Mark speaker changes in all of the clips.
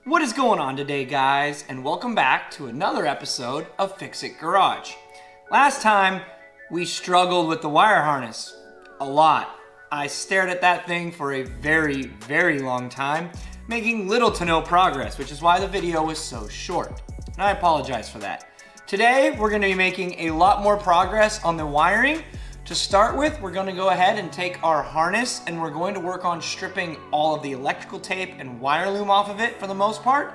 Speaker 1: What is going on today, guys? And welcome back to another episode of Fix It Garage. Last time, we struggled with the wire harness a lot. I stared at that thing for a very, very long time, making little to no progress, which is why the video was so short. And I apologize for that. Today, we're going to be making a lot more progress on the wiring. To start with, we're going to go ahead and take our harness and we're going to work on stripping all of the electrical tape and wire loom off of it for the most part.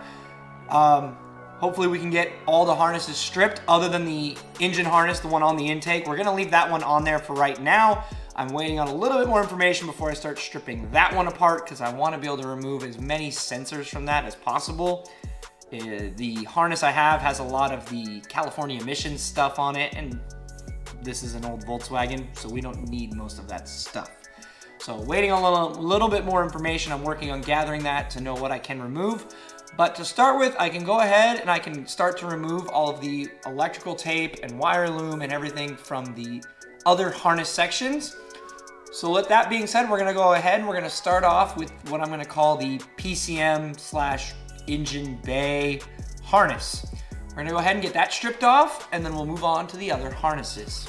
Speaker 1: Hopefully we can get all the harnesses stripped other than the engine harness, the one on the intake. We're going to leave that one on there for right now. I'm waiting on a little bit more information before I start stripping that one apart because I want to be able to remove as many sensors from that as possible. The harness I have has a lot of the California emissions stuff on it, and this is an old Volkswagen, so we don't need most of that stuff. So waiting on a little bit more information. I'm working on gathering that to know what I can remove. But to start with, I can go ahead and I can start to remove all of the electrical tape and wire loom and everything from the other harness sections. So with that being said, we're gonna go ahead and we're gonna start off with what I'm gonna call the PCM/engine bay harness. We're gonna go ahead and get that stripped off, and then we'll move on to the other harnesses.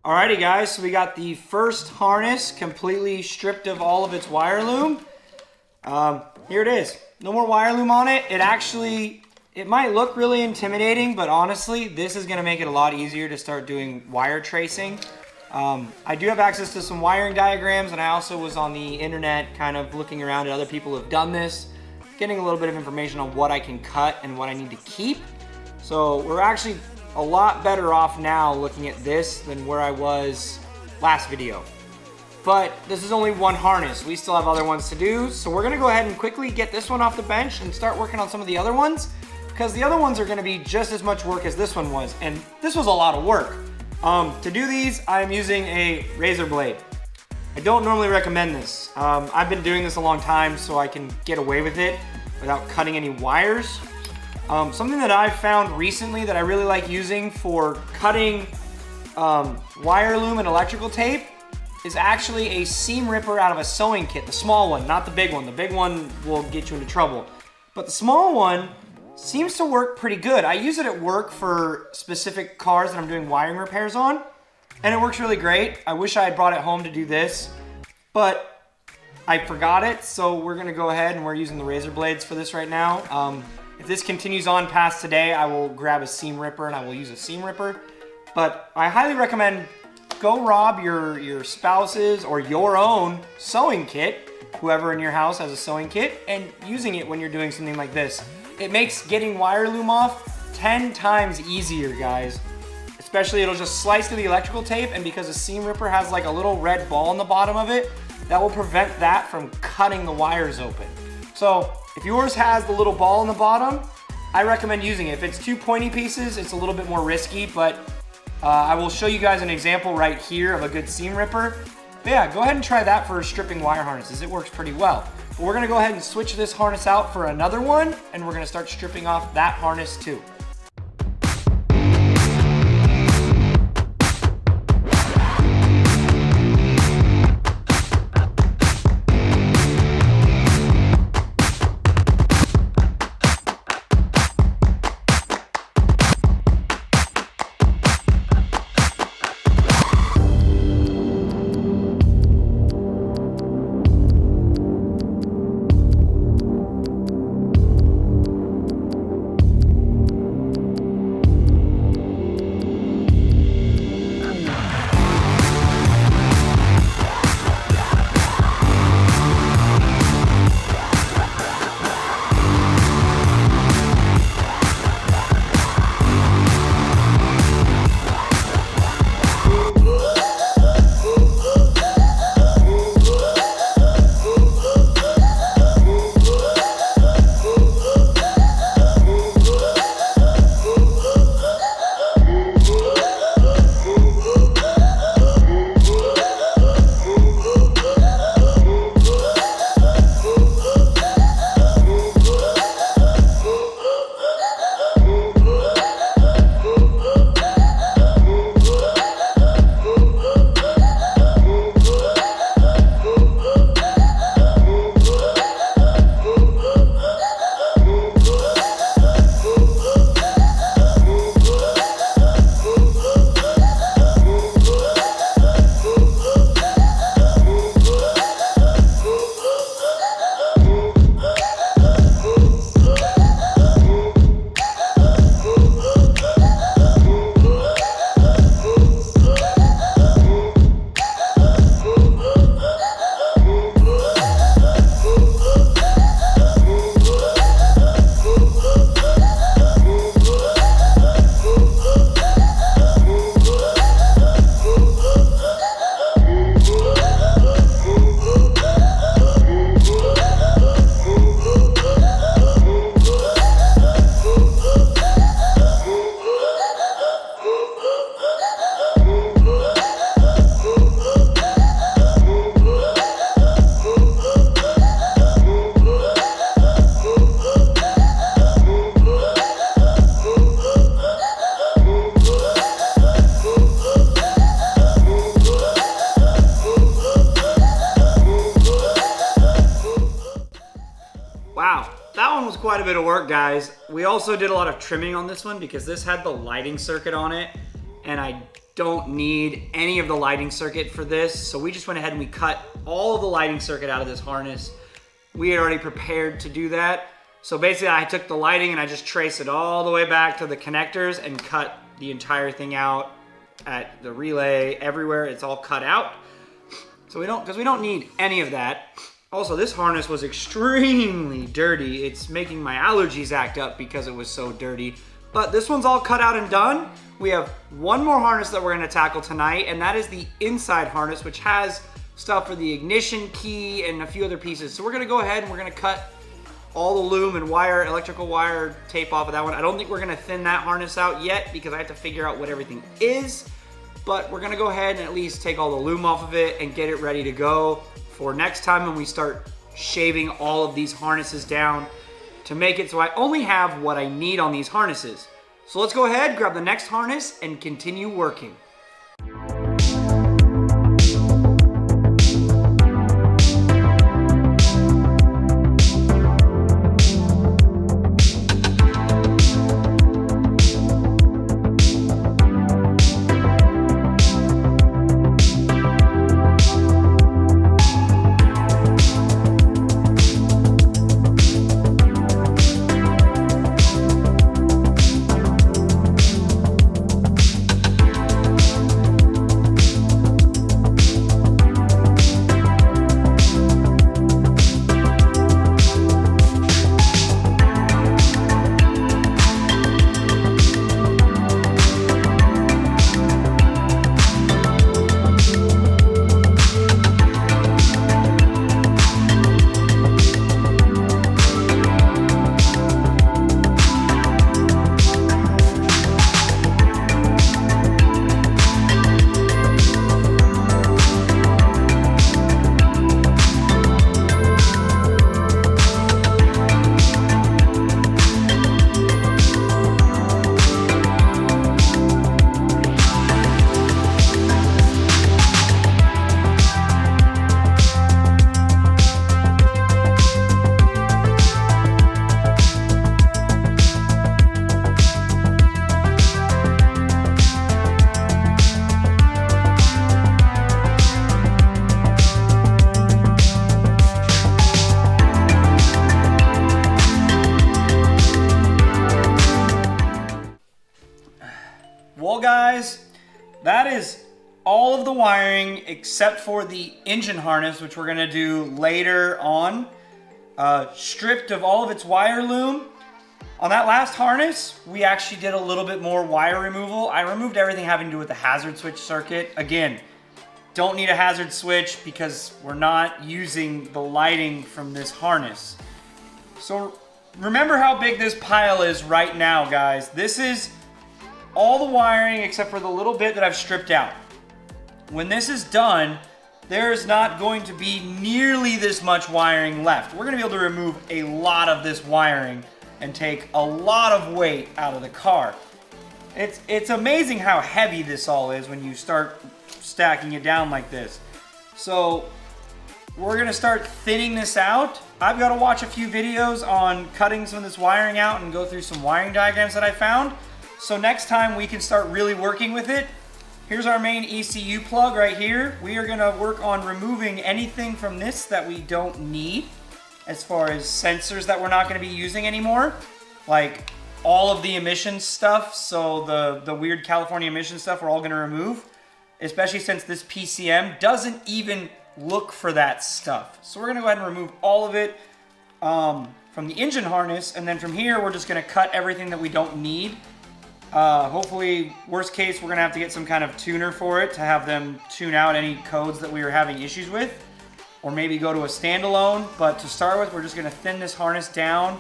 Speaker 1: Alrighty guys, so we got the first harness completely stripped of all of its wire loom. Here it is. No more wire loom on it. It might look really intimidating, but honestly, this is gonna make it a lot easier to start doing wire tracing. I do have access to some wiring diagrams, and I also was on the internet kind of looking around at other people who have done this, getting a little bit of information on what I can cut and what I need to keep. So So we're actually a lot better off now looking at this than where I was last video. But this is only one harness. We still have other ones to do. So we're gonna go ahead and quickly get this one off the bench and start working on some of the other ones, because the other ones are gonna be just as much work as this one was. And this was a lot of work. To do these, I'm using a razor blade. I don't normally recommend this. I've been doing this a long time so I can get away with it without cutting any wires. Something that I've found recently that I really like using for cutting wire loom and electrical tape is actually a seam ripper out of a sewing kit, the small one, not the big one. The big one will get you into trouble. But the small one seems to work pretty good. I use it at work for specific cars that I'm doing wiring repairs on, and it works really great. I wish I had brought it home to do this, but I forgot it, so we're gonna go ahead and we're using the razor blades for this right now. If this continues on past today, I will grab a seam ripper and I will use a seam ripper. But I highly recommend go rob your spouse's or your own sewing kit, whoever in your house has a sewing kit, and using it when you're doing something like this. It makes getting wire loom off 10 times easier, guys. Especially it'll just slice through the electrical tape, and because a seam ripper has like a little red ball in the bottom of it, that will prevent that from cutting the wires open. So if yours has the little ball in the bottom, I recommend using it. If it's two pointy pieces, it's a little bit more risky, but I will show you guys an example right here of a good seam ripper. But yeah, go ahead and try that for stripping wire harnesses. It works pretty well. But we're gonna go ahead and switch this harness out for another one, and we're gonna start stripping off that harness too. Quite a bit of work, guys. We also did a lot of trimming on this one because this had the lighting circuit on it, and I don't need any of the lighting circuit for this. So we just went ahead and we cut all of the lighting circuit out of this harness. We had already prepared to do that. So basically I took the lighting and I just traced it all the way back to the connectors and cut the entire thing out at the relay, everywhere. It's all cut out. So because we don't need any of that. Also, this harness was extremely dirty. It's making my allergies act up because it was so dirty. But this one's all cut out and done. We have one more harness that we're gonna tackle tonight, and that is the inside harness, which has stuff for the ignition key and a few other pieces. So we're gonna go ahead and we're gonna cut all the loom and wire, electrical wire tape off of that one. I don't think we're gonna thin that harness out yet because I have to figure out what everything is, but we're gonna go ahead and at least take all the loom off of it and get it ready to go for next time when we start shaving all of these harnesses down to make it so I only have what I need on these harnesses. So let's go ahead, grab the next harness and continue working. Well guys, that is all of the wiring except for the engine harness, which we're gonna do later on. Stripped of all of its wire loom. On that last harness, we actually did a little bit more wire removal. I removed everything having to do with the hazard switch circuit. Again, don't need a hazard switch because we're not using the lighting from this harness. So remember how big this pile is right now, guys. This is all the wiring except for the little bit that I've stripped out. When this is done, there's not going to be nearly this much wiring left. We're gonna be able to remove a lot of this wiring and take a lot of weight out of the car. It's amazing how heavy this all is when you start stacking it down like this. So we're gonna start thinning this out. I've got to watch a few videos on cutting some of this wiring out and go through some wiring diagrams that I found. So next time we can start really working with it. Here's our main ECU plug right here. We are gonna work on removing anything from this that we don't need as far as sensors that we're not gonna be using anymore. Like all of the emissions stuff. So the weird California emission stuff we're all gonna remove, especially since this PCM doesn't even look for that stuff. So we're gonna go ahead and remove all of it from the engine harness. And then from here, we're just gonna cut everything that we don't need. Hopefully, worst case, we're gonna have to get some kind of tuner for it to have them tune out any codes that we were having issues with, or maybe go to a standalone. But to start with, we're just gonna thin this harness down,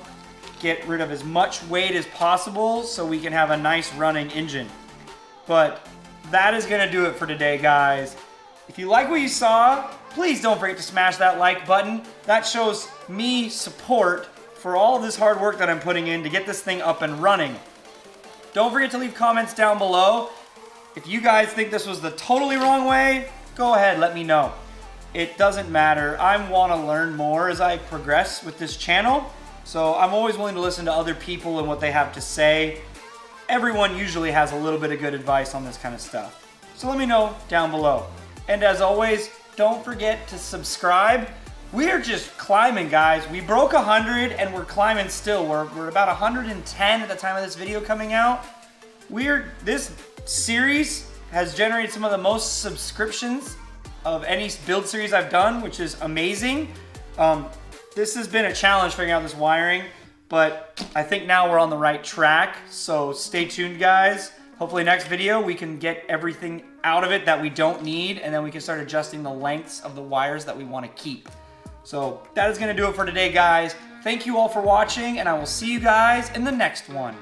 Speaker 1: get rid of as much weight as possible so we can have a nice running engine. But that is gonna do it for today, guys. If you like what you saw, please don't forget to smash that like button. That shows me support for all of this hard work that I'm putting in to get this thing up and running. Don't forget to leave comments down below. If you guys think this was the totally wrong way, go ahead, let me know. It doesn't matter. I want to learn more as I progress with this channel. So I'm always willing to listen to other people and what they have to say. Everyone usually has a little bit of good advice on this kind of stuff. So let me know down below. And as always, don't forget to subscribe. We are just climbing, guys. We broke 100 and we're climbing still. We're about 110 at the time of this video coming out. This series has generated some of the most subscriptions of any build series I've done, which is amazing. This has been a challenge figuring out this wiring, but I think now we're on the right track. So stay tuned, guys. Hopefully next video we can get everything out of it that we don't need, and then we can start adjusting the lengths of the wires that we want to keep. So that is going to do it for today, guys. Thank you all for watching, and I will see you guys in the next one.